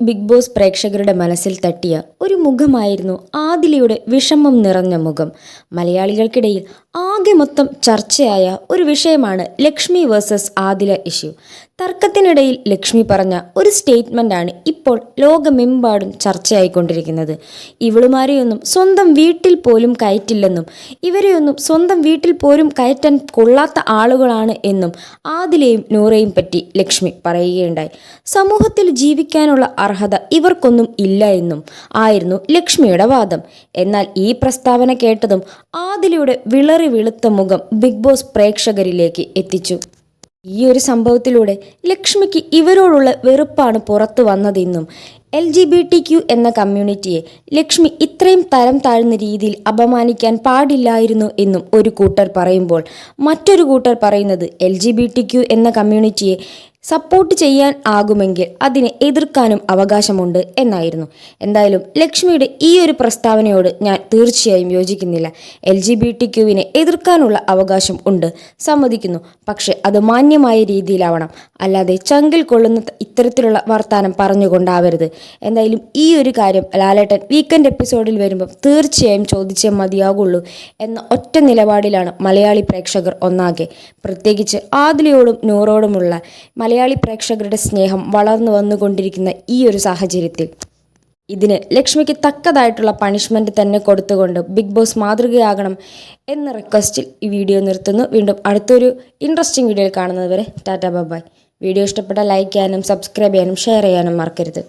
Big boss പ്രേക്ഷകരുടെ മനസ്സിൽ തട്ടിയ ഒരു മുഖമായിരുന്നു ആദിലയുടെ വിഷമം നിറഞ്ഞ മുഖം. മലയാളികൾക്കിടയിൽ ആകെ മൊത്തം ചർച്ചയായ ഒരു വിഷയമാണ് ലക്ഷ്മി വേഴ്സസ് ആദില ഇഷ്യൂ. തർക്കത്തിനിടയിൽ ലക്ഷ്മി പറഞ്ഞ ഒരു സ്റ്റേറ്റ്മെൻ്റാണ് ഇപ്പോൾ ലോകമെമ്പാടും ചർച്ചയായിക്കൊണ്ടിരിക്കുന്നത്. ഇവളുമാരെയൊന്നും സ്വന്തം വീട്ടിൽ പോലും കയറ്റില്ലെന്നും ഇവരെയൊന്നും സ്വന്തം വീട്ടിൽ പോലും കയറ്റാൻ കൊള്ളാത്ത ആളുകളാണ് എന്നും ആദിലയും നൂറയും പറ്റി ലക്ഷ്മി പറയുകയുണ്ടായി. സമൂഹത്തിൽ ജീവിക്കാനുള്ള അർഹത ഇവർക്കൊന്നും ഇല്ല എന്നും ആയിരുന്നു ലക്ഷ്മിയുടെ വാദം. എന്നാൽ ഈ പ്രസ്താവന കേട്ടതും ആദിലയുടെ വിളറി വെളുത്ത മുഖം ബിഗ് ബോസ് പ്രേക്ഷകരിലേക്ക് എത്തിച്ചു. ഈ ഒരു സംഭവത്തിലൂടെ ലക്ഷ്മിക്ക് ഇവരോടുള്ള വെറുപ്പാണ് പുറത്തു വന്നതെന്നും LGBTQ എന്ന കമ്മ്യൂണിറ്റിയെ ലക്ഷ്മി ഇത്രയും തരം താഴ്ന്ന രീതിയിൽ അപമാനിക്കാൻ പാടില്ലായിരുന്നു എന്നും ഒരു കൂട്ടർ പറയുമ്പോൾ മറ്റൊരു കൂട്ടർ പറയുന്നത് LGBTQ എന്ന കമ്മ്യൂണിറ്റിയെ സപ്പോർട്ട് ചെയ്യാൻ ആകുമെങ്കിൽ അതിനെ എതിർക്കാനും അവകാശമുണ്ട് എന്നായിരുന്നു. എന്തായാലും ലക്ഷ്മിയുടെ ഈ ഒരു പ്രസ്താവനയോട് ഞാൻ തീർച്ചയായും യോജിക്കുന്നില്ല. LGBTQവിനെ എതിർക്കാനുള്ള അവകാശം ഉണ്ട്, സമ്മതിക്കുന്നു. പക്ഷെ അത് മാന്യമായ രീതിയിലാവണം, അല്ലാതെ ചങ്കിൽ കൊള്ളുന്ന ഇത്തരത്തിലുള്ള വർത്താനം പറഞ്ഞുകൊണ്ടാവരുത്. എന്തായാലും ഈ ഒരു കാര്യം ലാലേട്ടൻ വീക്കെൻഡ് എപ്പിസോഡിൽ വരുമ്പം തീർച്ചയായും ചോദിച്ചേ മതിയാകുള്ളൂ എന്ന ഒറ്റ നിലപാടിലാണ് മലയാളി പ്രേക്ഷകർ ഒന്നാകെ. പ്രത്യേകിച്ച് ആദിലയോടും നൂറോടുമുള്ള മലയാളി പ്രേക്ഷകരുടെ സ്നേഹം വളർന്നു വന്നുകൊണ്ടിരിക്കുന്ന ഈ ഒരു സാഹചര്യത്തിൽ ഇതിന് ലക്ഷ്മിക്ക് തക്കതായിട്ടുള്ള പണിഷ്മെൻറ്റ് തന്നെ കൊടുത്തുകൊണ്ട് ബിഗ് ബോസ് മാതൃകയാകണം എന്ന റിക്വസ്റ്റിൽ ഈ വീഡിയോ നിർത്തുന്നു. വീണ്ടും അടുത്തൊരു ഇൻട്രസ്റ്റിംഗ് വീഡിയോയിൽ കാണുന്നത് വരെ ടാറ്റ ബൈ. വീഡിയോ ഇഷ്ടപ്പെട്ടാൽ ലൈക്ക് ചെയ്യാനും സബ്സ്ക്രൈബ് ചെയ്യാനും ഷെയർ ചെയ്യാനും മറക്കരുത്.